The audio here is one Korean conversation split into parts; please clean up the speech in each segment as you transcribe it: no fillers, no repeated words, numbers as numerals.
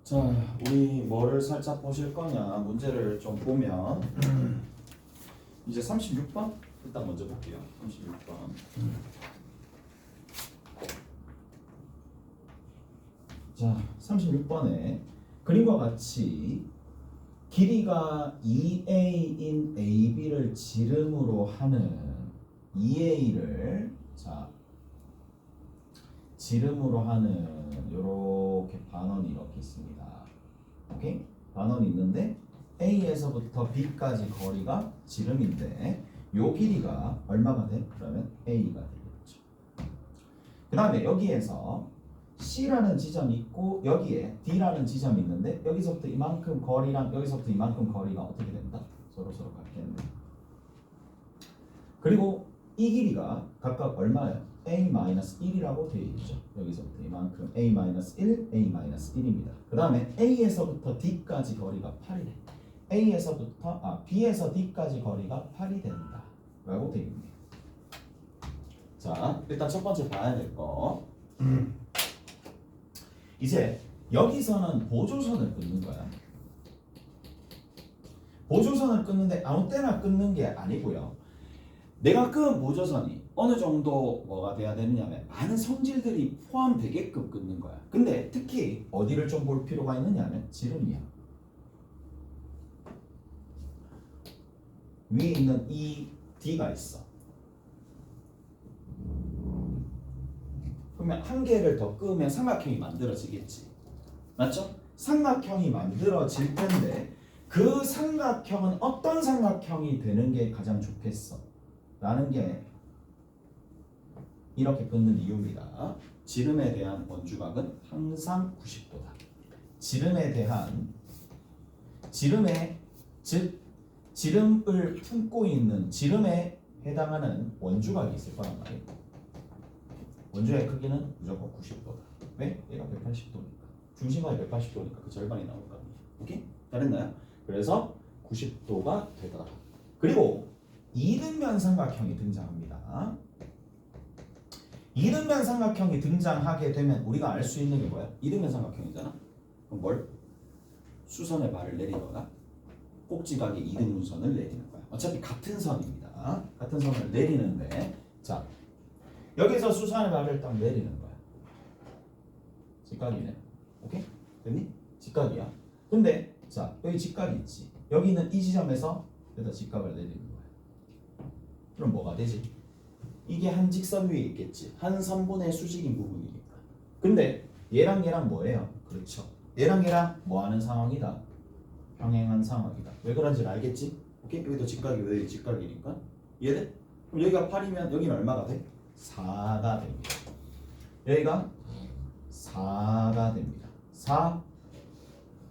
자, 우리 뭐를 살짝 보실 거냐 문제를 좀 보면 이제 36번 일단 먼저 볼게요. 36번. 자, 36번에 그림과 같이 길이가 2a인 AB를 지름으로 하는 2a를 자 지름으로 하는 요렇게 반원이 이렇게 있습니다. 오케이? 반원이 있는데 A에서부터 B까지 거리가 지름인데 요 길이가 얼마가 돼? 그러면 A가 되겠죠. 그 다음에 여기에서 C라는 지점이 있고 여기에 D라는 지점이 있는데 여기서부터 이만큼 거리랑 여기서부터 이만큼 거리가 어떻게 된다? 서로 같겠네. 그리고 이 길이가 각각 얼마예요? A-1이라고 되어 있죠. 여기서부터 이만큼 A-1, A-1입니다. 그 다음에 A에서부터 D까지 거리가 8이래. B에서 D까지 거리가 8이 된다 라고 되어 있네요. 자, 일단 첫 번째 봐야 될 거. 이제 여기서는 보조선을 끊는 거야. 보조선을 끊는데 아무 때나 끊는 게 아니고요. 내가 끄은 보조선이 어느 정도 뭐가 돼야 되느냐면 많은 성질들이 포함되게끔 끊는 거야. 근데 특히 어디를 좀 볼 필요가 있느냐면 지름이야. 위에 있는 이 D가 있어. 그러면 한 개를 더 끄면 삼각형이 만들어지겠지. 맞죠? 삼각형이 만들어질 텐데 그 삼각형은 어떤 삼각형이 되는 게 가장 좋겠어? 라는 게 이렇게 끊는 이유입니다. 지름에 대한 원주각은 항상 90도다. 지름을 품고 있는 지름에 해당하는 원주각이 있을 거란 말이에요. 원주의 크기는 무조건 90도다. 왜? 얘가 180도니까. 중심각이 180도니까 그 절반이 나올 거 아니에요. 오케이? 잘했나요? 그래서 90도가 되더라. 그리고 이등변 삼각형이 등장합니다. 이등변 삼각형이 등장하게 되면 우리가 알 수 있는 게 뭐야? 이등변 삼각형이잖아. 그럼 뭘? 수선의 발을 내리거나 꼭지각의 이등분선을 내리는 거야. 어차피 같은 선입니다. 같은 선을 내리는데 자 여기서 수선의 발을 딱 내리는 거야. 직각이네. 오케이? 됐니? 직각이야. 근데 자 여기 직각이 있지. 여기는 이 지점에서 여기다 직각을 내리는 거야. 그럼 뭐가 되지? 이게 한 직선 위에 있겠지. 한 선분의 수직인 부분이니까. 근데 얘랑 얘랑 뭐예요? 그렇죠. 얘랑 얘랑 뭐 하는 상황이다? 평행한 상황이다. 왜 그런지를 알겠지? 오케이? 여기도 직각이 왜 직각이니까. 이해돼? 그럼 여기가 8이면 여기는 얼마가 돼? 4가 됩니다. 여기가 4가 됩니다. 4,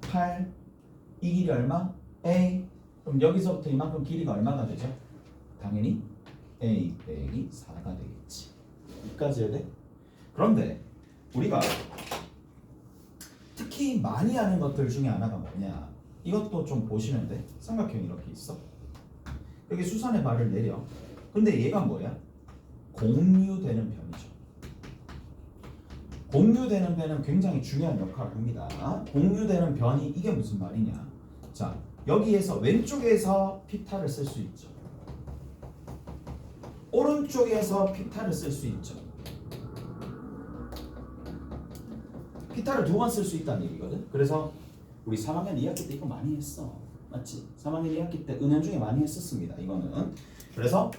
8, 이 길이 얼마? A. 그럼 여기서부터 이만큼 길이가 얼마가 되죠? 당연히 A 빼기 4가 되겠지. 여기까지 해야 돼? 그런데 우리가 특히 많이 하는 것들 중에 하나가 뭐냐? 이것도 좀 보시면 돼. 삼각형이 이렇게 있어. 여기 수선의 발을 내려. 근데 얘가 뭐야? 공유되는 변이죠. 공유되는 변은 굉장히 중요한 역할을 합니다. 공유되는 변이 이게 무슨 말이냐? 자, 여기에서 왼쪽에서 피타를 쓸 수 있죠. 오른쪽에서 피타를 쓸 수 있죠. 피타를 2번 쓸 수 있다는 얘기거든. 그래서 우리 3학년 2학기 때 이거 많이 했어. 맞지? 3학년 2학기 때 은연 중에 많이 했었습니다. 이거는. 그래서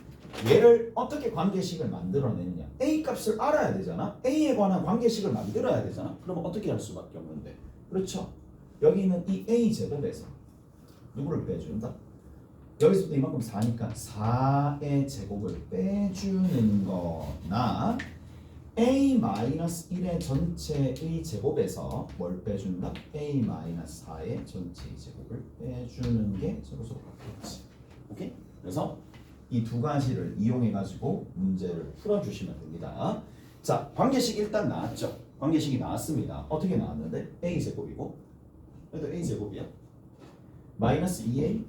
얘를 어떻게 관계식을 만들어내느냐. A 값을 알아야 되잖아. A에 관한 관계식을 만들어야 되잖아. 그러면 어떻게 할 수밖에 없는데. 그렇죠. 여기 있는 이 A 제곱에서 누구를 빼준다? 여기서부터 이만큼 4니까 4의 제곱을 빼주는 거나 A-1의 전체의 제곱에서 뭘 빼준다? A-4의 전체의 제곱을 빼주는 게 서로 같겠지. 오케이? 그래서 이 두 가지를 이용해 가지고 문제를 풀어주시면 됩니다. 자, 관계식 일단 나왔죠. 관계식이 나왔습니다. 어떻게 나왔는데? A제곱이고 여기도 A제곱이야. 마이너스 2A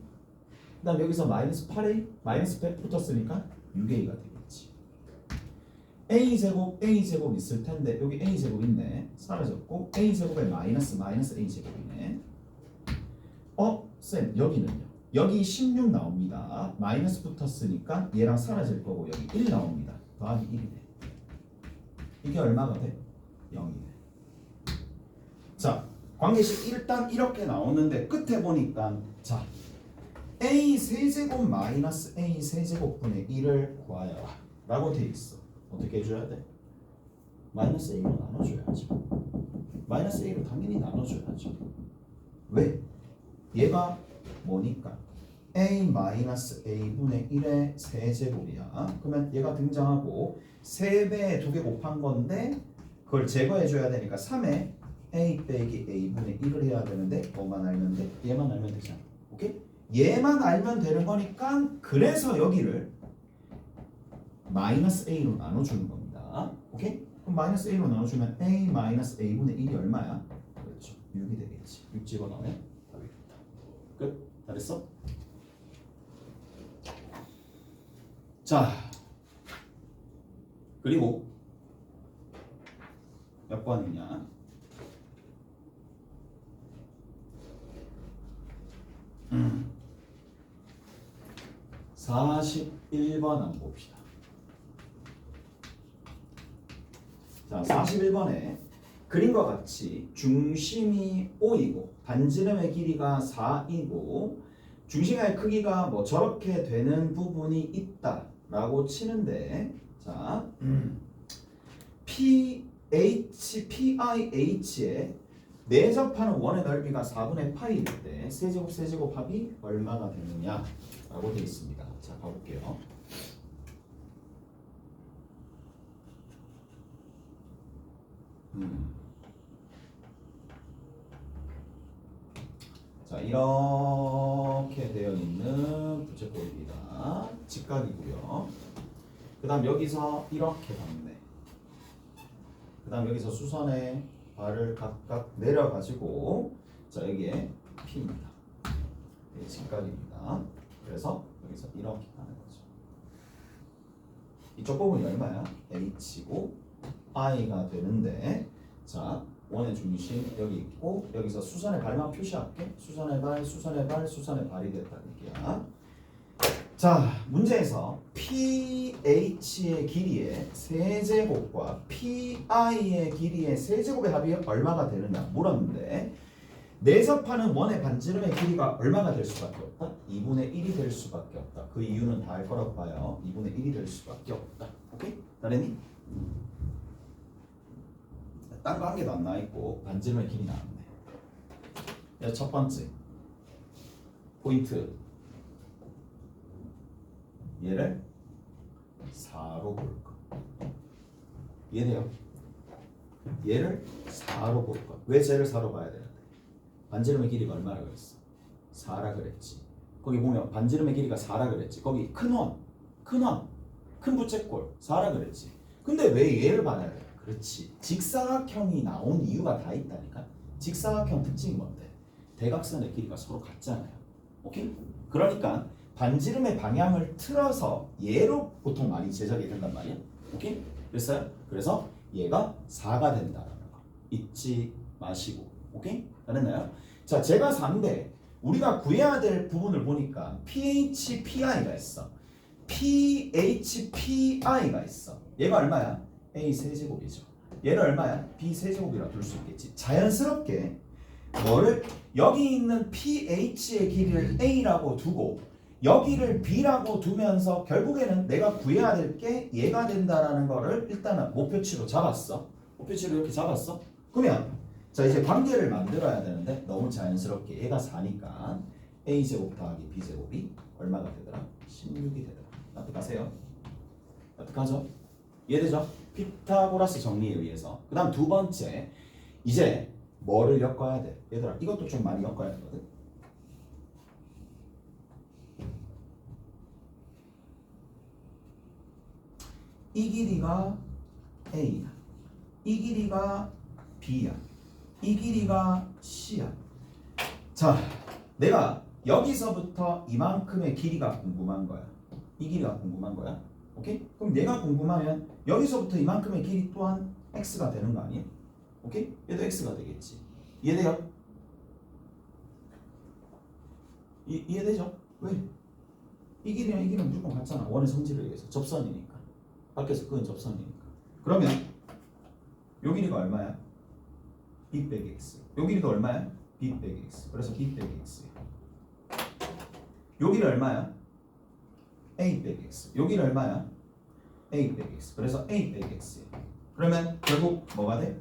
그 다음 여기서 마이너스 8A 마이너스 100 붙었으니까 6A가 되겠지. a제곱 있을 텐데 여기 a제곱 있네. 사라졌고 a제곱에 마이너스 a제곱이네. 쌤 여기는요? 여기 16 나옵니다. 마이너스 붙었으니까 얘랑 사라질 거고 여기 1 나옵니다. 더하기 1이네. 이게 얼마가 돼? 0이네. 자, 관계식 일단 이렇게 나오는데 끝에 보니까 자 a 세제곱 마이너스 a 세제곱분의 1을 구하여라 라고 돼 있어. 어떻게 해줘야 돼? 마이너스 a로 나눠줘야지. 마이너스 a로 당연히 나눠줘야죠. 왜? 얘가 뭐니까? a 마이너스 a분의 1의 세제곱이야. 그러면 얘가 등장하고 3배에 2개 곱한 건데 그걸 제거해줘야 되니까 3에 a 빼기 a분의 1을 해야 되는데 뭐만 알면 돼? 얘만 알면 되잖아. 오케이? 얘만 알면 되는 거니까 그래서 여기를 마이너스 a로 나눠주는 겁니다. 오케이? 그럼 마이너스 a로 나눠주면 a 마이너스 a분의 1이 얼마야? 그렇죠. 6이 되겠지. 6 집어넣으면 답이겠다. 끝? 잘했어? 자, 그리고 몇 번이냐? 41번 한번 봅시다. 자, 41번에 그림과 같이 중심이 5이고 반지름의 길이가 4이고 중심의 크기가 뭐 저렇게 되는 부분이 있다라고 치는데 자, PIH에 내접하는 원의 넓이가 4분의 파이일 때 세제곱 합이 얼마나 되느냐 라고 되어 있습니다. 자, 가볼게요. 자, 이렇게 되어 있는 부채꼴입니다. 직각이고요. 그 다음 여기서 이렇게 갔네. 그 다음 여기서 수선의 발을 각각 내려가지고 자, 여기에 P입니다. 이게 직각입니다. 그래서 여기서 이렇게 가는 거죠. 이쪽 부분이 얼마야? H고 I가 되는데 자, 원의 중심 여기 있고 여기서 수선의 발만 표시할게. 수선의 발, 수선의 발, 수선의 발이 됐다는 얘기야. 자, 문제에서 PH의 길이의 세제곱과 PI의 길이의 세제곱의 합이 얼마가 되느냐 물었는데 내접하는 원의 반지름의 길이가 얼마가 될 수밖에 없다? 2분의 1이 될 수밖에 없다. 그 이유는 다 알 거라고 봐요. 2분의 1이 될 수밖에 없다. 오케이? 다르니? 딴 거 한 개도 안 나와있고 반지름의 길이 나왔네. 첫 번째 포인트 얘를 4로 볼 거. 이해돼요? 얘를 4로 볼 거. 왜 쟤를 4로 봐야 되는데? 반지름의 길이가 얼마라 그랬어? 4라 그랬지. 거기 보면 반지름의 길이가 4라 그랬지. 거기 큰 부채꼴 4라 그랬지. 근데 왜 얘를 봐야 돼? 그렇지. 직사각형이 나온 이유가 다 있다니까. 직사각형 특징이 뭔데? 대각선의 길이가 서로 같잖아요. 오케이? 그러니까 반지름의 방향을 틀어서 얘로 보통 많이 제작이 된단 말이야. 오케이? 됐어요? 그래서 얘가 4가 된다라는 거 잊지 마시고. 오케이? 알았나요? 자, 제가 4인데 우리가 구해야 될 부분을 보니까 PHPI가 있어. PHPI가 있어. 얘가 얼마야? A 세제곱이죠. 얘를 얼마야? B 세제곱이라 둘 수 있겠지. 자연스럽게 뭐를 여기 있는 PH의 길이를 A라고 두고 여기를 B라고 두면서 결국에는 내가 구해야 될 게 얘가 된다라는 거를 일단은 목표치로 잡았어. 목표치로 이렇게 잡았어. 그러면 자, 이제 관계를 만들어야 되는데 너무 자연스럽게 얘가 4니까 A제곱 더하기 B제곱이 얼마가 되더라? 16이 되더라. 납득하세요? 납득하죠? 이해되죠? 피타고라스 정리에 의해서. 그 다음 두 번째 이제 뭐를 엮어야 돼? 얘들아 이것도 좀 많이 엮어야 되거든. 이 길이가 A야. 이 길이가 B야. 이 길이가 C야. 자, 내가 여기서부터 이만큼의 길이가 궁금한 거야. 이 길이가 궁금한 거야. 오케이? 그럼 얘가 궁금하면 여기서부터 이만큼의 길이 또한 x가 되는 거 아니에요? 오케이? 얘도 x가 되겠지. 이해돼요? 이해되죠? 왜? 이 길이랑 이 길이는 무조건 같잖아. 원의 성질에 의해서 접선이니까. 밖에서 그은 접선이니까. 그러면 요 길이가 얼마야? b 빼기 x. 요 길이가 얼마야? b 빼기 x. 그래서 b 빼기 x야. 요 길이 얼마야? a 빼기 x. 요 길이 얼마야? a 빼기 x. 그래서 a 빼기 x야. 그러면 결국 뭐가 돼?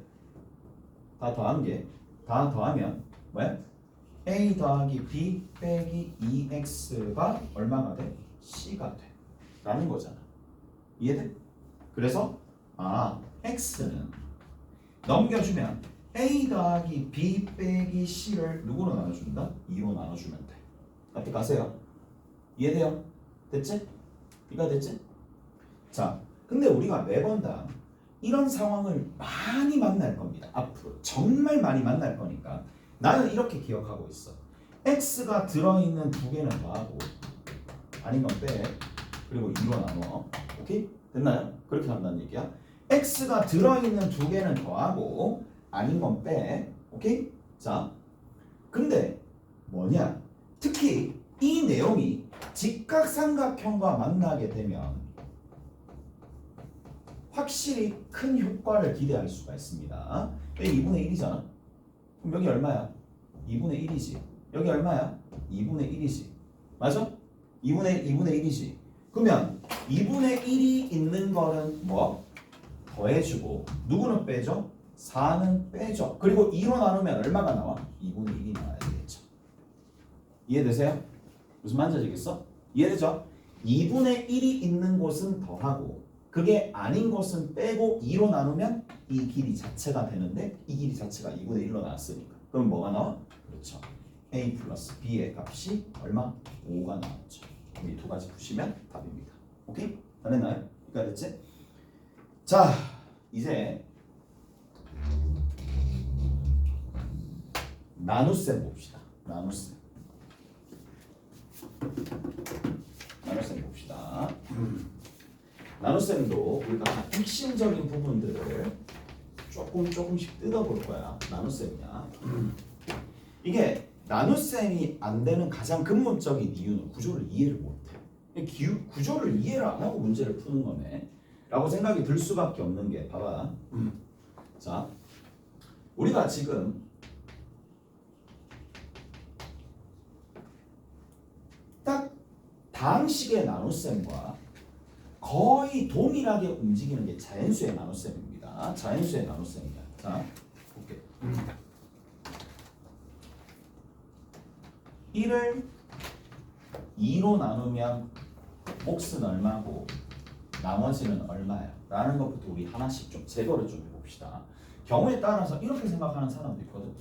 다 더하면 뭐야? a 더하기 b 빼기 2x가 얼마가 돼? c가 돼. 라는 거잖아. 이해돼? 그래서 x는 넘겨주면 a 더하기 b 빼기 c를 누구로 나눠준다? 2로 나눠주면 돼. 앞에 가세요. 이해돼요? 됐지? 이거 됐지? 자, 근데 우리가 매번 다 이런 상황을 많이 만날 겁니다. 앞으로 정말 많이 만날 거니까 나는 이렇게 기억하고 있어. x가 들어있는 두 개는 더하고 아닌 건 빼. 그리고 2로 나눠. 오케이? 됐나요? 그렇게 한다는 얘기야. x가 들어있는 두 개는 더하고 아닌 건 빼. 오케이? 자, 근데 뭐냐? 특히 이 내용이 직각삼각형과 만나게 되면 확실히 큰 효과를 기대할 수가 있습니다. 여기 2분의 1이잖아. 그럼 여기 얼마야? 2분의 1이지. 여기 얼마야? 2분의 1이지. 맞아? 2분의 1이지. 그러면 2분의 1이 있는 거는 뭐? 더해주고 누구는 빼죠? 4는 빼죠. 그리고 2로 나누면 얼마가 나와? 2분의 1이 나와야 되겠죠. 이해되세요? 무슨 말인지 알겠어? 이해되죠? 2분의 1이 있는 곳은 더하고 그게 아닌 것은 빼고 2로 나누면 이 길이 자체가 되는데 이 길이 자체가 2분의 1로 나왔으니까 그럼 뭐가 나와? 그렇죠. a 플러스 b의 값이 얼마? 5가 나왔죠. 이 두 가지 푸시면 답입니다. 오케이? 다 됐나요? 이까 됐지? 자, 이제 나눗셈 봅시다. 나눗셈 봅시다. 나눗셈도 우리가 핵심적인 부분들을 조금씩 뜯어볼 거야. 나눗셈이야. 이게 나눗셈이 안 되는 가장 근본적인 이유는 구조를 이해를 못해. 구조를 이해를 안 하고 문제를 푸는 거네 라고 생각이 들 수밖에 없는 게 봐봐. 자, 우리가 지금 딱 다항식의 나눗셈과 거의 동일하게 움직이는 게 자연수의 나눗셈입니다. 자연수의 나눗셈이야. 자, 볼게. 1을 2로 나누면 몫은 얼마고 나머지는 얼마야? 라는 것부터 우리 하나씩 좀 제거를 좀 해봅시다. 경우에 따라서 이렇게 생각하는 사람도 있거든.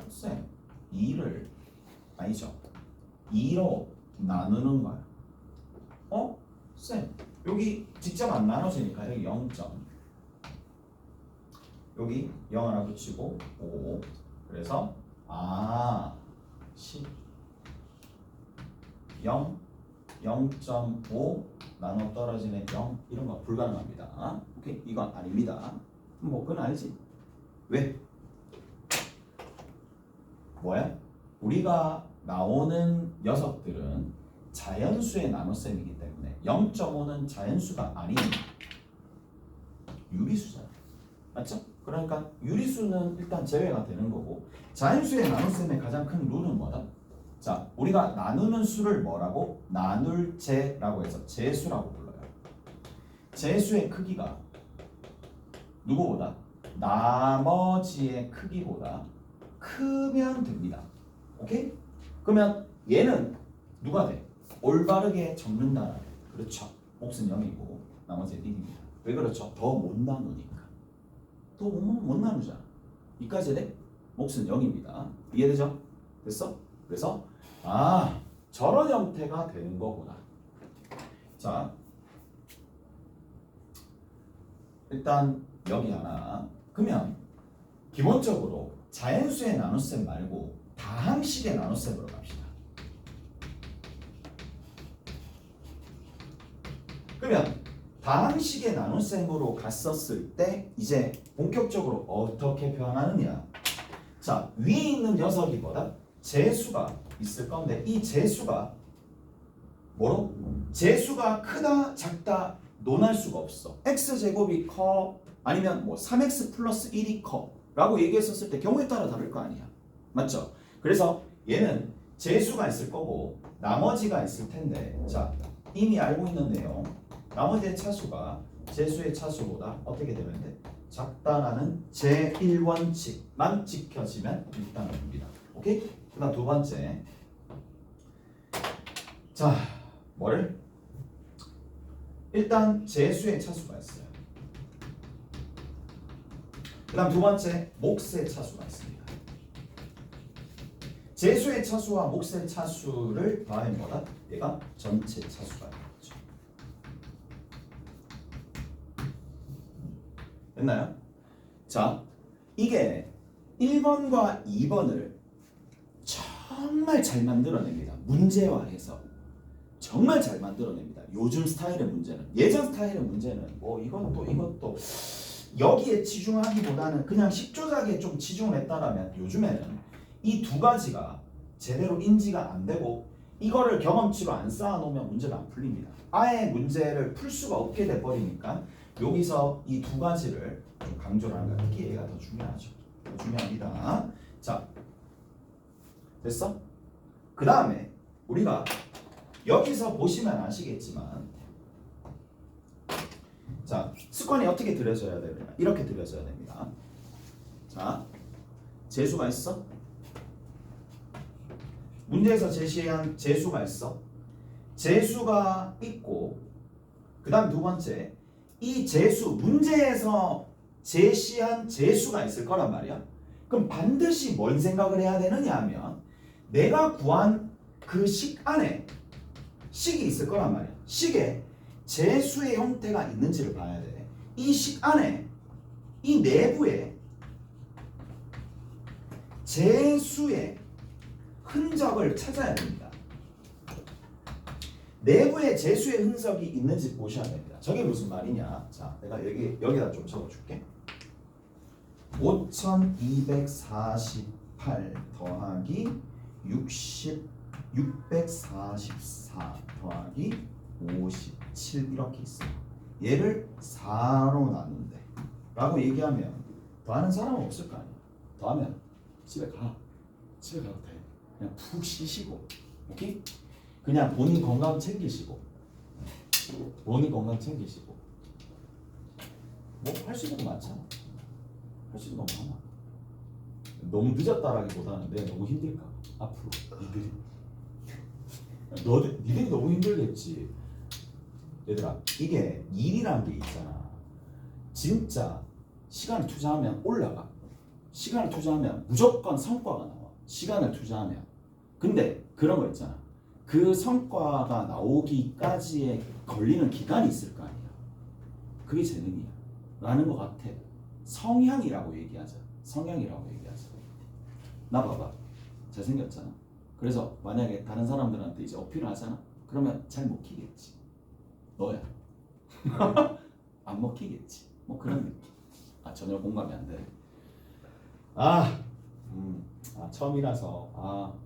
쌤, 2를 아니죠. 2로 나누는 거야. 쌤, 여기 직접 안 나눠지니까 여기 0점. 여기 0 하나 붙이고 5. 그래서 10 0 0.5 나눠 떨어지는 0 이런 거 불가능합니다. 오케이? 이건 아닙니다. 뭐 그건 아니지. 왜? 뭐야? 우리가 나오는 녀석들은 자연수의 나눗셈이기 때문에 0.5는 자연수가 아닌 유리수잖아. 맞죠? 그러니까 유리수는 일단 제외가 되는 거고 자연수의 나눗셈의 가장 큰 룰은 뭐다? 자, 우리가 나누는 수를 뭐라고? 나눌 제라고 해서 제수라고 불러요. 제수의 크기가 누구보다? 나머지의 크기보다 크면 됩니다. 오케이? 그러면 얘는 누가 돼? 올바르게 적는다. 그렇죠. 몫은 0이고 나머지는 1입니다. 왜 그렇죠? 더 못 나누니까. 더 못 나누잖아. 이까지 돼? 몫은 0입니다. 이해되죠? 됐어? 그래서 저런 형태가 되는 거구나. 자, 일단 여기 하나. 그러면 기본적으로 자연수의 나눗셈 말고 다항식의 나눗셈으로 갑시다. 그러면 방식의 나눗셈으로 갔었을 때 이제 본격적으로 어떻게 표현하느냐. 자, 위에 있는 녀석이 뭐다? 재수가 있을 건데 이 재수가 뭐로? 재수가 크다 작다 논할 수가 없어. x제곱이 커 아니면 뭐 3x 플러스 1이 커 라고 얘기했었을 때 경우에 따라 다를 거 아니야. 맞죠? 그래서 얘는 재수가 있을 거고 나머지가 있을 텐데 자 이미 알고 있는 내용 나머지의 차수가 재수의 차수보다 어떻게 되면 돼? 작다라는 제1원칙만 지켜지면 일단 됩니다. 오케이? 그 다음 두 번째 자 뭐를? 일단 재수의 차수가 있어요. 그 다음 두 번째 몫의 차수가 있습니다. 재수의 차수와 몫의 차수를 더하면 뭐다? 얘가 전체 차수가 되겠죠. 됐나요? 자, 이게 1번과 2번을 정말 잘 만들어냅니다. 문제화해서 정말 잘 만들어냅니다. 요즘 스타일의 문제는. 예전 스타일의 문제는 뭐 이것도 여기에 치중하기보다는 그냥 식조작에 좀 치중을 했다라면 요즘에는 이 두 가지가 제대로 인지가 안 되고 이거를 경험치로 안 쌓아놓으면 문제가 안 풀립니다. 아예 문제를 풀 수가 없게 돼버리니까 여기서 이 두 가지를 좀 강조를 하는 거야. 특히 얘가 더 중요하죠. 더 중요합니다. 자, 됐어? 그 다음에 우리가 여기서 보시면 아시겠지만 자, 습관이 어떻게 들여져야 되느냐? 이렇게 들여져야 됩니다. 자, 재수가 있어? 문제에서 제시한 재수가 있어? 재수가 있고 그 다음 두 번째 이 재수, 문제에서 제시한 재수가 있을 거란 말이야. 그럼 반드시 뭔 생각을 해야 되느냐 하면 내가 구한 그 식 안에 식이 있을 거란 말이야. 식에 재수의 형태가 있는지를 봐야 돼. 이 식 안에 이 내부에 재수의 흔적을 찾아야 됩니다. 내부에 재수의 흔적이 있는지 보셔야 됩니다. 저게 무슨 말이냐? 자, 내가 여기다 좀 적어줄게. 5248 더하기 644 더하기 57 이렇게 있어요. 얘를 4로 나눈대 라고 얘기하면 더하는 사람은 없을 거 아니야. 더하면 집에 가도 돼. 그냥 푹 쉬시고, 오케이? 그냥 본인 건강 챙기시고 뭐 할 수 있는 거 많잖아. 할 수 있는 거 많아. 너무 늦었다라기보다는 내가 너무 힘들까 앞으로 니들이 너무 힘들겠지. 얘들아, 이게 일이란 게 있잖아. 진짜 시간을 투자하면 올라가. 시간을 투자하면 무조건 성과가 나와. 시간을 투자하면. 근데 그런 거 있잖아. 그 성과가 나오기까지에 걸리는 기간이 있을 거 아니야. 그게 재능이야 라는 것 같아. 성향이라고 얘기하자. 나 봐봐. 잘생겼잖아. 그래서 만약에 다른 사람들한테 이제 어필을 하잖아. 그러면 잘 먹히겠지. 너야. 안 먹히겠지. 뭐 그런 느낌. 전혀 공감이 안 돼. 처음이라서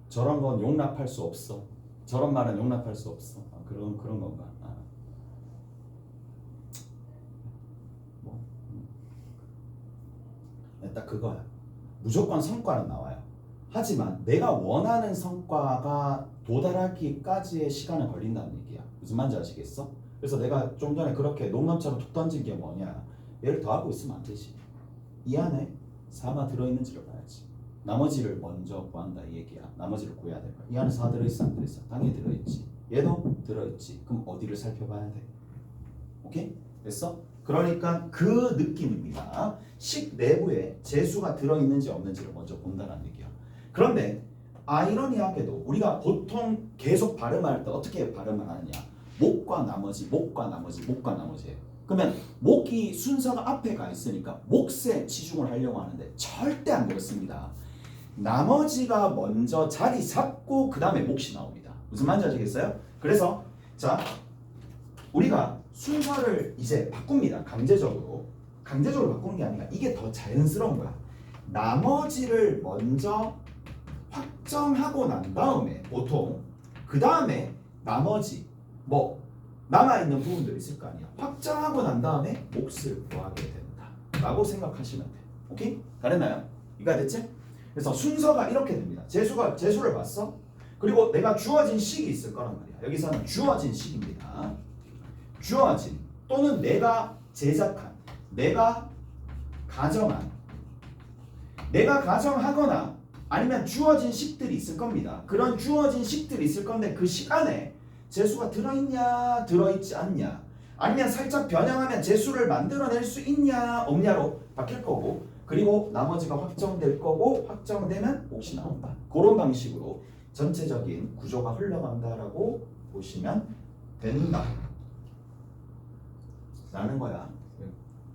저런 건 용납할 수 없어. 저런 말은 용납할 수 없어. 그런 건가? 딱 그거야. 무조건 성과는 나와요. 하지만 내가 원하는 성과가 도달하기까지의 시간은 걸린다는 얘기야. 무슨 말인지 아시겠어? 그래서 내가 좀 전에 그렇게 농담처럼 툭 던진 게 뭐냐? 얘를 더하고 있으면 안 되지. 이 안에 4가 들어있는지를 봐야지. 나머지를 먼저 구한다 이 얘기야. 나머지를 구해야 될 거야. 이 안에 4 들어있어 안 들어있어? 당연히 들어있지. 얘도 들어있지. 그럼 어디를 살펴봐야 돼? 오케이? 됐어? 그러니까 그 느낌입니다. 식 내부에 재수가 들어있는지 없는지를 먼저 본다는 얘기야. 그런데 아이러니하게도 우리가 보통 계속 발음할 때 어떻게 발음을 하느냐? 목과 나머지, 목과 나머지, 목과 나머지예요. 그러면 목이 순서가 앞에 가 있으니까 몫에 치중을 하려고 하는데 절대 안 그렇습니다. 나머지가 먼저 자리 잡고 그 다음에 몫이 나옵니다. 무슨 말인지 아시겠어요? 그래서 자 우리가 순서를 이제 바꿉니다. 강제적으로 바꾸는 게 아니라 이게 더 자연스러운 거야. 나머지를 먼저 확정하고 난 다음에 보통 그 다음에 나머지 뭐 남아있는 부분도 있을 거 아니야. 확정하고 난 다음에 몫을 구하게 된다 라고 생각하시면 돼. 오케이? 다르나요? 이해가 됐지? 그래서 순서가 이렇게 됩니다. 재수를 봤어? 그리고 내가 주어진 식이 있을 거란 말이야. 여기서는 주어진 식입니다. 주어진 또는 내가 제작한, 내가 가정하거나 아니면 주어진 식들이 있을 겁니다. 그런 주어진 식들이 있을 건데 그 식 안에 재수가 들어있냐 들어있지 않냐, 아니면 살짝 변형하면 재수를 만들어낼 수 있냐 없냐로 바뀔 거고, 그리고 나머지가 확정될 거고, 확정되면 몫이 나온다. 그런 방식으로 전체적인 구조가 흘러간다라고 보시면 된다 라는 거야.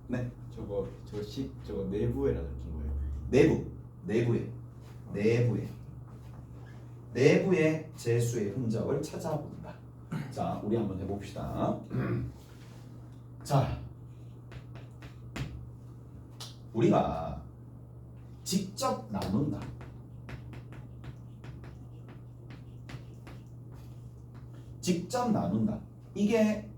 네. 저거 내부에라 적힌 거예요. 내부의 재수의 흔적을 찾아본다. 자, 우리 한번 해봅시다. 자, 우리가 직접 나눈다. 이게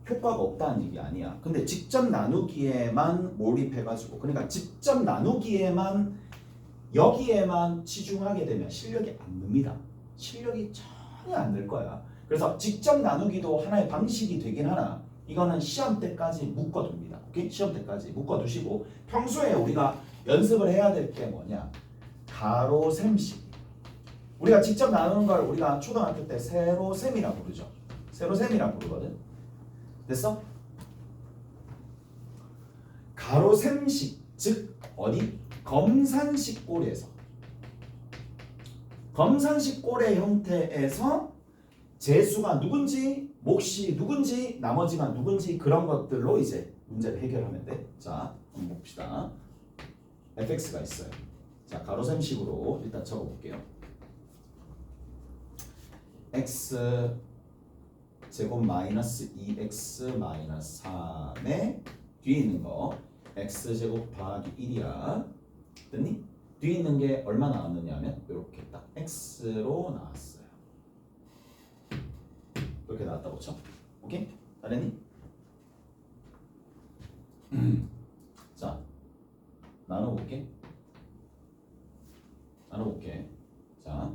효과가 없다는 얘기 아니야. 근데 직접 나누기에만 몰입해가지고, 그러니까 직접 나누기에만 여기에만 치중하게 되면 실력이 안 늡니다. 실력이 전혀 안 늘 거야. 그래서 직접 나누기도 하나의 방식이 되긴 하나, 이거는 시험 때까지 묶어둡니다. 오케이? 시험 때까지 묶어두시고, 평소에 우리가 연습을 해야 될 게 뭐냐? 가로셈식. 우리가 직접 나누는 걸 우리가 초등학교 때 세로셈이라고 부르죠. 세로셈이라고 부르거든. 됐어? 가로셈식, 즉 어디? 검산식 꼴에서, 검산식 꼴의 형태에서 재수가 누군지, 몫이 누군지, 나머지가 누군지, 그런 것들로 이제 문제를 해결하면 돼. 자, 한번 봅시다. fx가 있어요. 자, 가로셈식으로 일단 적어볼게요. x 제곱 마이너스 2x 마이너스 3에 뒤에 있는 거 x 제곱 더하기 1이야. 됐니? 뒤에 있는 게 얼마 나왔느냐 하면 이렇게 딱 x로 나왔어요. 이렇게 나왔다고 쳐. 오케이? 잘했니? 자, 나눠볼게. 자,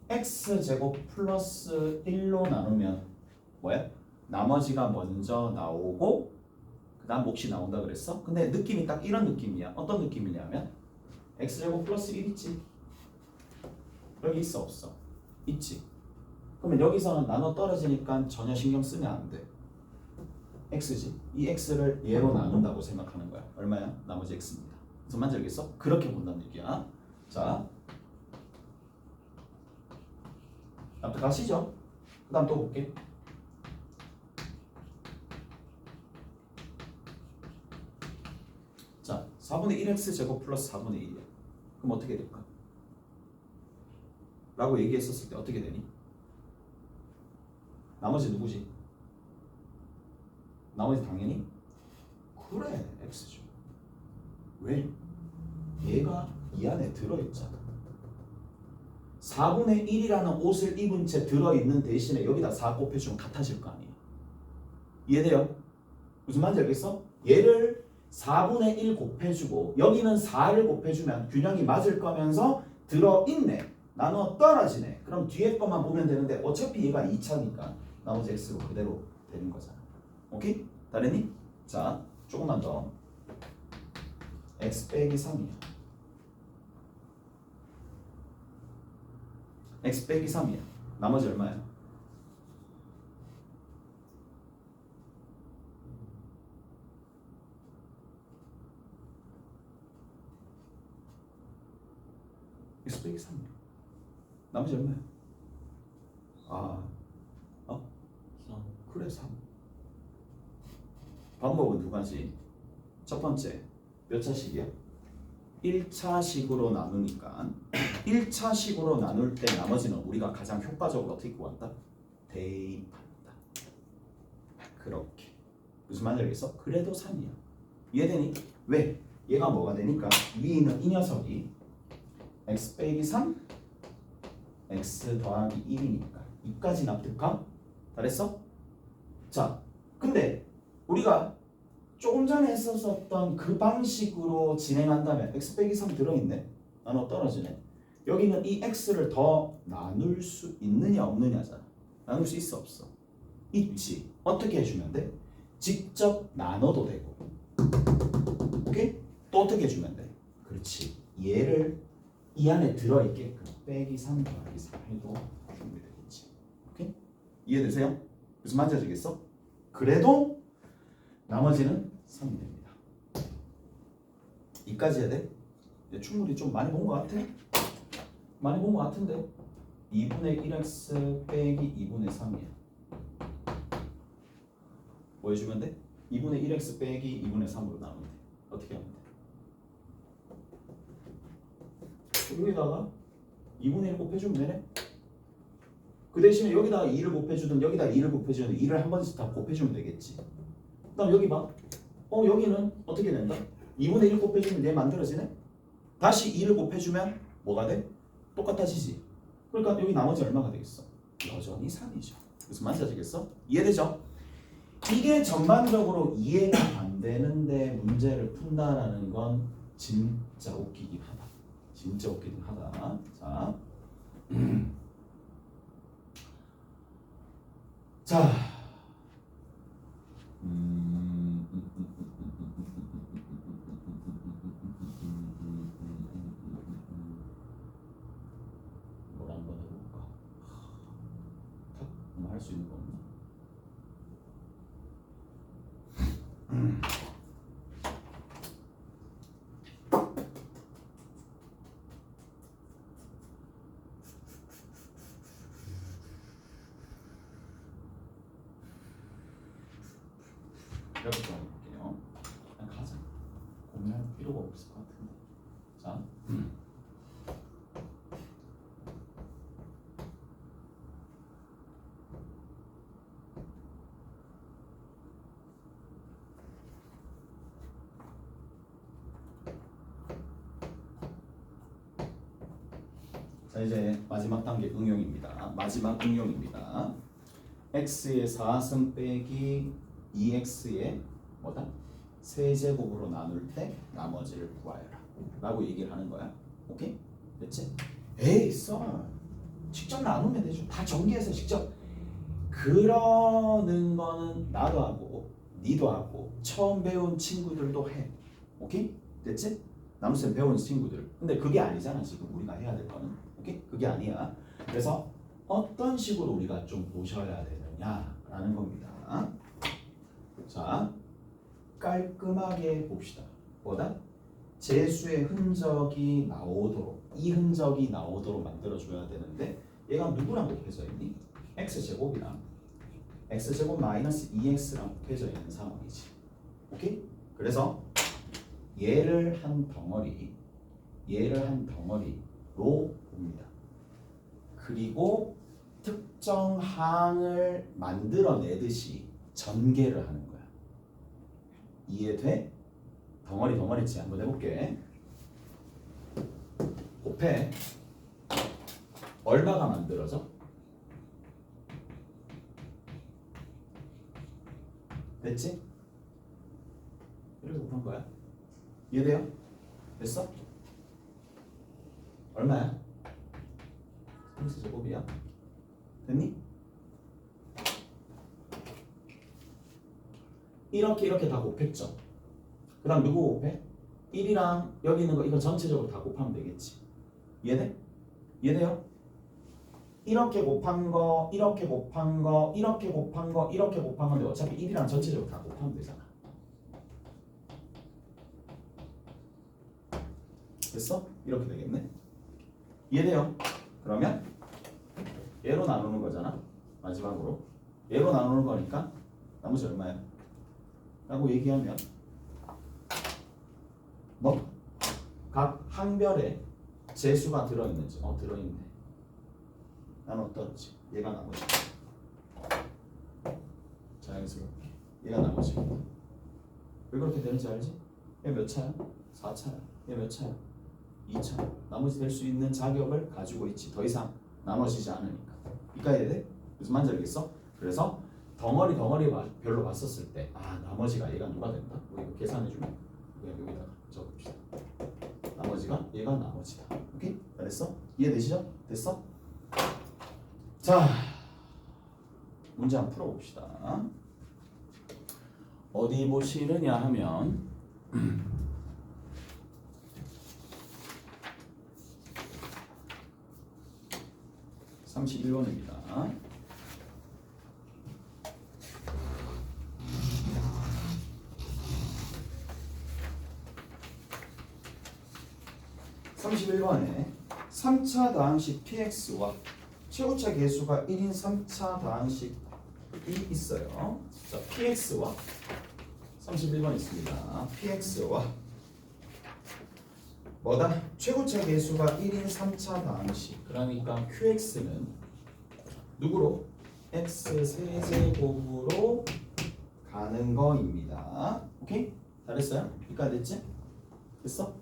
x제곱 플러스 1로 나누면 뭐야? 나머지가 먼저 나오고 그 다음 몫이 나온다 그랬어? 근데 느낌이 딱 이런 느낌이야. 어떤 느낌이냐면 x제곱 플러스 1 있지? 여기 있어 없어? 있지? 그러면 여기서는 나눠 떨어지니까 전혀 신경 쓰면 안 돼. x지? 이 x를 얘로 나눈다고 생각하는 거야. 얼마야? 나머지 x입니다. 무슨 말인지 알겠어? 그렇게 본다는 얘기야. 자, 다음 또 가시죠. 그 다음 또 볼게. 자, 4분의 1x 제곱 플러스 4분의 1이야. 그럼 어떻게 될까? 라고 얘기했었을 때 어떻게 되니? 나머지 누구지? 나머지 당연히 그래 x죠. 왜? 얘가 이 안에 들어있잖아. 4분의 1이라는 옷을 입은 채 들어있는 대신에 여기다 4 곱해주면 같아질 거 아니야. 이해돼요? 무슨 말인지 알겠어? 얘를 4분의 1 곱해주고 여기는 4를 곱해주면 균형이 맞을 거면서 들어있네. 나눠 떨어지네. 그럼 뒤에 것만 보면 되는데 어차피 얘가 2차니까 나머지 x로 그대로 되는 거잖아. 오케이? 다르니? 자, 조금만 더. x 빼기 3이야. x 빼기 3이야. 나머지 얼마야? x 빼기 3이야. 나머지 얼마야? 그래 3. 방법은 두 가지. 첫 번째, 몇 차식이야? 1차식으로 나누니까 1차식으로 나눌 때 나머지는 우리가 가장 효과적으로 어떻게 구한다? 대입한다. 그렇게. 무슨 말인지 알겠어? 그래도 3이야. 이해되니? 왜? 얘가 뭐가 되니까 위에 있는 이 녀석이 x 빼기 3 x 더하기 1이니까 2까지 납득함? 잘했어? 자, 근데 우리가 조금 전에 했었던 그 방식으로 진행한다면 x 빼기 3 들어있네? 나눠 떨어지네. 여기는 이 x를 더 나눌 수 있느냐 없느냐잖아. 나눌 수 있어 없어? 있지. 어떻게 해주면 돼? 직접 나눠도 되고. 오케이? 또 어떻게 해주면 돼? 그렇지. 얘를 이 안에 들어있게끔 빼기 3 더하기 4 해도 준비되겠지. 오케이? 이해되세요? 무슨 말인지 아시겠어? 그래도 나머지는 3이 됩니다. 이까지 해야 돼? 충분히 좀 많이 본 것 같아? 많이 본 것 같은데 2분의 1x 빼기 2분의 3이야. 뭐 해주면 돼? 2분의 1x 빼기 2분의 3으로 나누면 돼. 어떻게 하면 돼? 여기다가 2분의 1 곱해주면 되네? 그 대신에 여기다가 2를 곱해주든 여기다가 2를 곱해주든 2를 한 번씩 다 곱해주면 되겠지. 그 다음 여기 봐. 여기는 어떻게 된다? 2분의 1 곱해주면 얘 만들어지네? 다시 2를 곱해주면 뭐가 돼? 똑같아지지. 그러니까 여기 나머지 얼마가 되겠어? 여전히 3이죠. 무슨 말인지 아시겠어? 이해되죠? 이게 전반적으로 이해가 안 되는데 문제를 푼다라는 건 진짜 웃기긴 하다. 진짜 웃기긴 하다. 자, 자, 뭘 한번 해볼까? 할 수 있는 거 없나? 이렇게 좀 해볼게요. 그냥 가자. 고민할 필요가 없을 것 같은데. 자, 자 이제 마지막 단계 응용입니다. 마지막 응용입니다. x의 4승 빼기 2x의 뭐다? 세제곱으로 나눌 때 나머지를 구하여라 라고 얘기를 하는 거야. 오케이? 됐지? 에이 써 직접 나누면 되죠. 다 전개해서 직접. 그러는 거는 나도 하고 니도 하고 처음 배운 친구들도 해. 오케이? 됐지? 나눗셈 배운 친구들. 근데 그게 아니잖아 지금 우리가 해야 될 거는. 오케이? 그게 아니야. 그래서 어떤 식으로 우리가 좀 보셔야 되느냐라는 겁니다. 자, 깔끔하게 봅시다. 뭐다? 재수의 흔적이 나오도록, 이 흔적이 나오도록 만들어줘야 되는데 얘가 누구랑 곱해져 있니? x제곱이랑 x제곱 마이너스 2x랑 곱해져 있는 상황이지. 오케이? 그래서 얘를 한 덩어리로 봅니다. 그리고 특정 항을 만들어내듯이 전개를 하는 거야. 이해돼? 덩어리지 한번 해볼게. 곱해. 얼마가 만들어져? 됐지? 이렇게 곱한 거야. 이해돼요? 됐어? 얼마야? x제곱이야. 됐니? 이렇게 다 곱했죠. 그 다음 누구 곱해? 1이랑 여기 있는 거 이거 전체적으로 다 곱하면 되겠지. 이해돼? 이해돼요? 이렇게 곱한 거, 이렇게 곱한 거, 이렇게 곱한 거, 이렇게 곱한 건데 어차피 1이랑 전체적으로 다 곱하면 되잖아. 됐어? 이렇게 되겠네. 이해돼요? 그러면 얘로 나누는 거잖아. 마지막으로 얘로 나누는 거니까 나머지 얼마야? 라고 얘기하면 뭐? 각 항별에 재수가 들어있는지 들어있네. 나눠 떨어지. 얘가 나머지. 자연스럽게 얘가 나머지다. 왜 그렇게 되는지 알지? 얘 몇 차야? 4차야. 얘 몇 차야? 2차. 나머지 될 수 있는 자격을 가지고 있지. 더 이상 나머지지 않으니까. 이까지 돼? 무슨 말인지 알겠어? 그래서 덩어리 별로 봤었을 때 나머지가 얘가 누가 된다? 우리 이거 계산해주면 그냥 여기다가 적읍시다. 나머지가 얘가 나머지다. 오케이? 잘했어? 이해되시죠? 됐어? 자, 문제 한번 풀어봅시다. 어디 보시느냐 하면 31번입니다. (31번에) 3차 다항식 px와 최고차 계수가 1인 3차 다항식이 있어요. 자, px와 31번 있습니다. px와 뭐다? 최고차 계수가 1인 3차 다항식. 그러니까 qx는 누구로? x 세제곱으로 가는 거입니다. 오케이? 잘했어요? 여기까지 됐지? 됐어?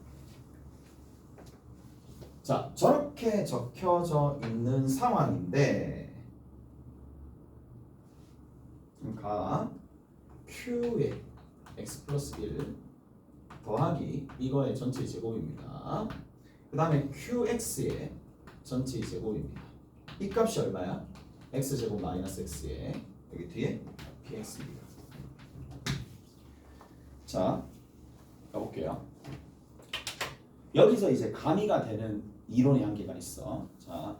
자, 저렇게 적혀져 있는 상황인데 가 q의 x 플러스 1 더하기 이거의 전체 제곱입니다. 그 다음에 qx의 전체 제곱입니다. 이 값이 얼마야? x제곱 마이너스 x의 여기 뒤에 px입니다. 자, 가볼게요. 여기서 이제 가미가 되는 이론의 한계가 있어. 자,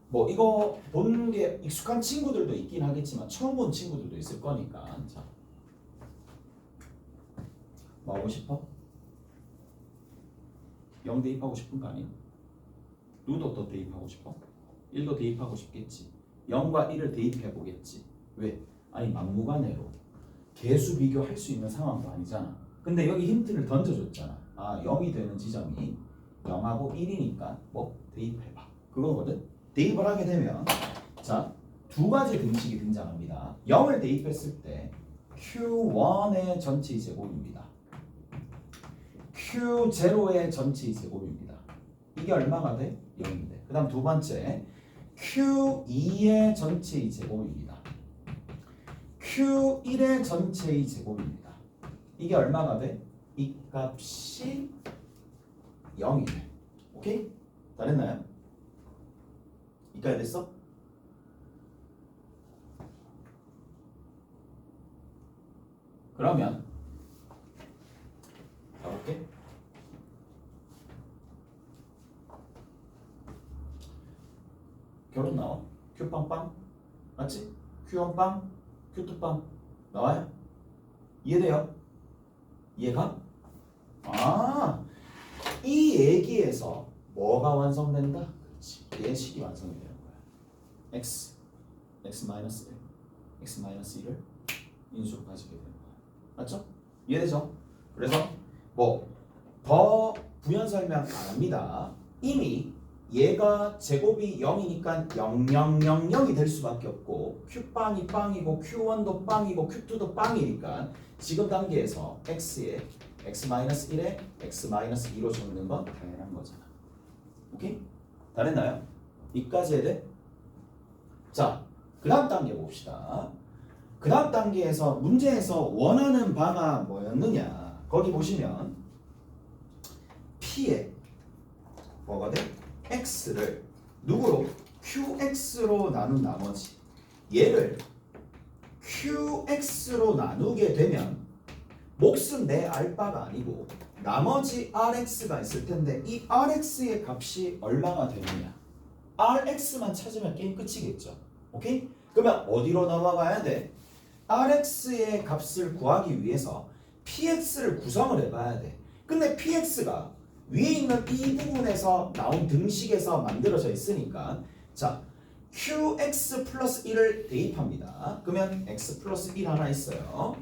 뭐 이거 보는 게 익숙한 친구들도 있긴 하겠지만 처음 본 친구들도 있을 거니까. 자, 뭐 하고 싶어? 0 대입하고 싶은 거 아니야? 누구도 더 대입하고 싶어? 1도 대입하고 싶겠지. 0과 1을 대입해 보겠지. 왜? 아니 막무가내로 개수 비교할 수 있는 상황도 아니잖아. 근데 여기 힌트를 던져줬잖아. 0이 되는 지점이 0하고 1이니까 뭐 대입해봐. 그거거든. 대입을 하게 되면 자, 두 가지 등식이 등장합니다. 0을 대입했을 때 Q1의 전체 제곱입니다. Q0의 전체 제곱입니다. 이게 얼마가 돼? 0인데. 그 다음 두 번째 Q2의 전체 제곱입니다. Q1의 전체 제곱입니다. 이게 얼마가 돼? 이 값이 0이 돼. 오케이? 잘했나요? 이까지 됐어? 그러면 가볼게. 결혼 나와. Q빵빵 맞지? Q1빵, Q2빵 나와요? 이해돼요? 이해가? 이 얘기에서 뭐가 완성된다? 그렇지. 예식이 완성이 되는 거야. x, x-1, x-1을 인수로 가지게 되는 거야. 맞죠? 이해되죠? 그래서 뭐 더 부연 설명 안 합니다. 이미 얘가 제곱이 0이니까 0000이 될 수밖에 없고 Q빵이 빵이고 Q1도 빵이고 Q2도 빵이니까 지금 단계에서 x에 x-1에 x-2로 적는 건 당연한 거잖아. 오케이? 잘했나요? 이까지 해야 돼? 자, 그 다음 단계 봅시다. 그 다음 단계에서 문제에서 원하는 바가 뭐였느냐. 거기 보시면 P에 뭐가 돼? X를 누구로? QX로 나눈 나머지 얘를 QX로 나누게 되면 몫은 내 알바가 아니고 나머지 RX가 있을 텐데 이 RX의 값이 얼마가 되느냐. RX만 찾으면 게임 끝이겠죠. 오케이? 그러면 어디로 넘어가야 돼? RX의 값을 구하기 위해서 PX를 구성을 해봐야 돼. 근데 PX가 위에 있는 이 부분에서 나온 등식에서 만들어져 있으니까 자, QX 플러스 1을 대입합니다. 그러면 X 플러스 1 하나 있어요.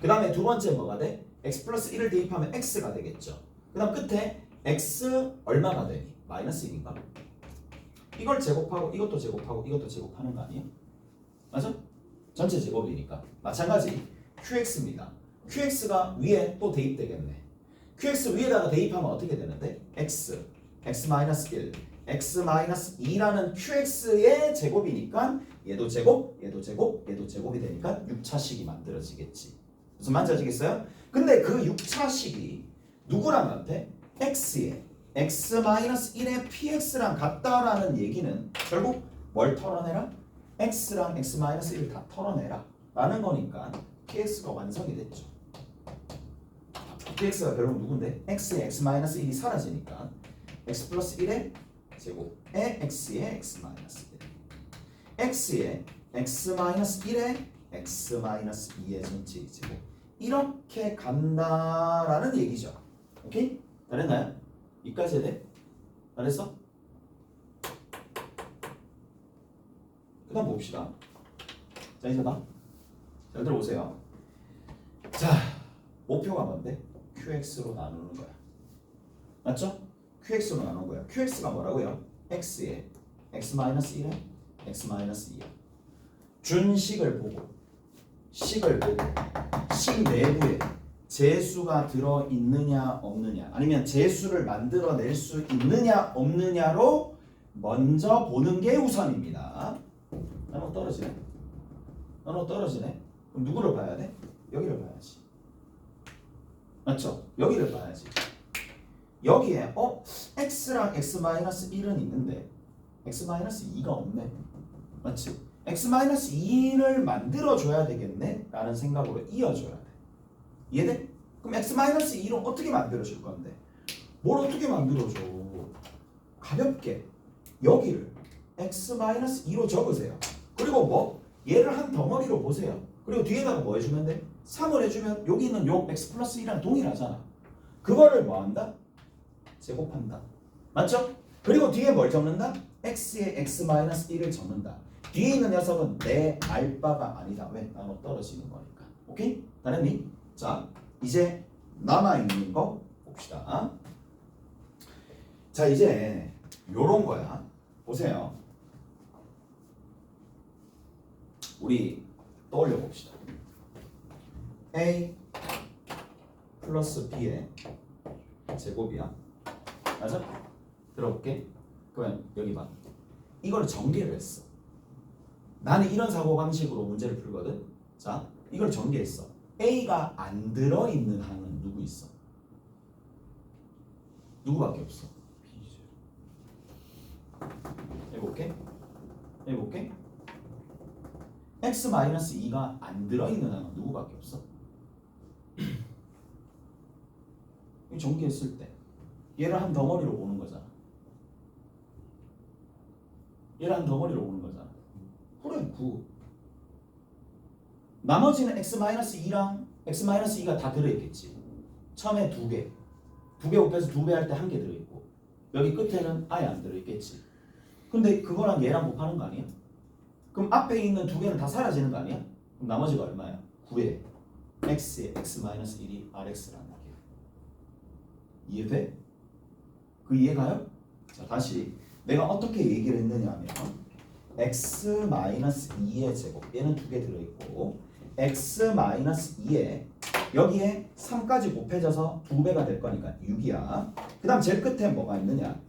그 다음에 두 번째 뭐가 돼? X 플러스 1을 대입하면 X가 되겠죠. 그 다음 끝에 X 얼마가 되니? 마이너스 1인가? 이걸 제곱하고 이것도 제곱하고 이것도 제곱하는 거 아니에요? 맞아? 전체 제곱이니까. 마찬가지 qx입니다. qx가 위에 또 대입되겠네. qx 위에다가 대입하면 어떻게 되는데? x, x-1, x-2라는 qx의 제곱이니까 얘도 제곱, 얘도 제곱, 얘도 제곱이 되니까 6차식이 만들어지겠지. 무슨 말인지 아시겠어요? 근데 그 6차식이 누구랑 같아? x에 x-1의 px랑 같다라는 얘기는 결국 뭘 털어내라? x랑 x-1을 다 털어내라 라는 거니까 px가 완성이 됐죠. px가 결국 누군데? x의 x-1이 사라지니까 x 플러스 1의 제곱에 x의 x-1 x의 x-1의 x-2의 전체 제곱 이렇게 간다라는 얘기죠. 오케이? 잘했나요? 이까지 해야 돼? 잘했어? 그 다음 봅시다. 자 이제 잘 들어보세요. 자 목표가 뭔데? QX로 나누는 거야. 맞죠? QX로 나눈 거야. QX가 뭐라고요? X에 X-1에 X-2야. 준 식을 보고 식 내부에 재수가 들어있느냐 없느냐 아니면 재수를 만들어낼 수 있느냐 없느냐로 먼저 보는 게 우선입니다. 나눠 떨어지네. 그럼 누구를 봐야 돼? 여기를 봐야지. 맞죠? 여기를 봐야지. 여기에 x랑 x-1은 있는데 x-2가 없네. 맞지? x-2를 만들어줘야 되겠네? 라는 생각으로 이어줘야 돼. 이해돼? 그럼 x-2를 어떻게 만들어줄 건데? 뭘 어떻게 만들어줘? 가볍게 여기를 x-2로 적으세요. 그리고 뭐? 얘를 한 덩어리로 보세요. 그리고 뒤에다가 뭐 해주면 돼? 3을 해주면 여기 있는 요 x 플러스 1이랑 동일하잖아. 그거를 뭐 한다? 제곱한다. 맞죠? 그리고 뒤에 뭘 적는다? x의 x-1을 적는다. 뒤에 있는 녀석은 내 알바가 아니다. 왜? 나눠 떨어지는 거니까. 오케이? 다른니? 자, 이제 남아있는 거 봅시다. 자, 이제 요런 거야. 보세요. 우리 떠올려 봅시다. a 플러스 b의 제곱이야. 맞아? 들어볼게. 그러면 여기 봐. 이걸 전개를 했어. 나는 이런 사고방식으로 문제를 풀거든. 자, 이걸 전개했어. A가 안 들어있는 항은 누구 있어? 누구밖에 없어? 해볼게. x-2가 안 들어있는 항은 누구밖에 없어? 이 전개했을 때 얘를 한 덩어리로 보는 거잖아. 그래, 9. 나머지는 x-2랑 x-2가 다 들어있겠지. 처음에 2개 곱해서 2배 할 때 1개 들어있고 여기 끝에는 아예 안 들어있겠지. 근데 그거랑 얘랑 곱하는 거 아니야? 그럼 앞에 있는 2개는 다 사라지는 거 아니야? 그럼 나머지가 얼마야? 9에 x에 x-1이 rx라는 얘기야. 이해돼? 그 이해가요? 자, 다시 내가 어떻게 얘기를 했느냐 하면 x-2의 제곱 얘는 2개 들어있고 x-2에 여기에 3까지 곱해져서 2배가 될 거니까 6이야. 그 다음 제일 끝에 뭐가 있느냐?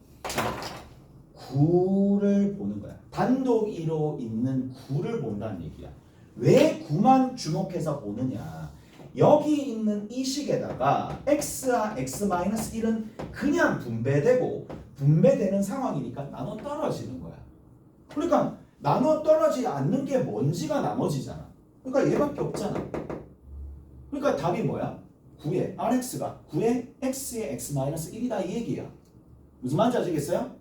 9를 보는 거야. 단독으로 있는 9를 본다는 얘기야. 왜 9만 주목해서 보느냐? 여기 있는 이 식에다가 x와 x-1은 그냥 분배되는 상황이니까 나눠 떨어지는 거야. 그러니까 나눠 떨어지지 않는 게 뭔지가 나머지잖아. 그러니까 얘밖에 없잖아. 그러니까 답이 뭐야? 9의 rx가 9의 x의 x-1이다 이 얘기야. 무슨 말인지 아시겠어요?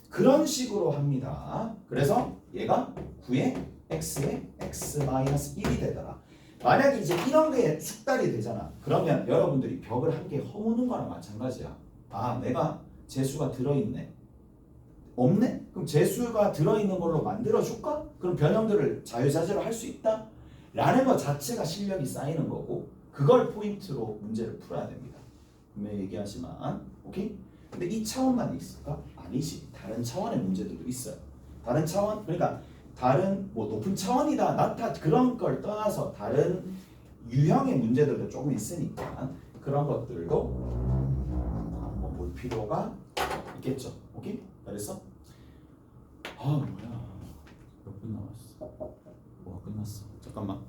그런 식으로 합니다. 그래서 얘가 9의 x의 x-1이 되더라. 만약에 이제 이런 게 숙달이 되잖아. 그러면 여러분들이 벽을 한 개 허무는 거랑 마찬가지야. 아, 내가 재수가 들어있네. 없네? 그럼 재수가 들어있는 걸로 만들어줄까? 그럼 변형들을 자유자재로 할 수 있다? 라는 것 자체가 실력이 쌓이는 거고 그걸 포인트로 문제를 풀어야 됩니다. 분명히 얘기하지만 오케이? 근데 이 차원만 있을까? 아니지. 다른 차원의 문제들도 있어요. 다른 차원? 그러니까 다른 뭐 높은 차원이다 낮다 그런 걸 떠나서 다른 유형의 문제들도 조금 있으니까 그런 것들도 한번 볼 필요가 있겠죠. 오케이? 알겠어? 아 뭐야 몇 분 남았어? 뭐가 끝났어? 잠깐만.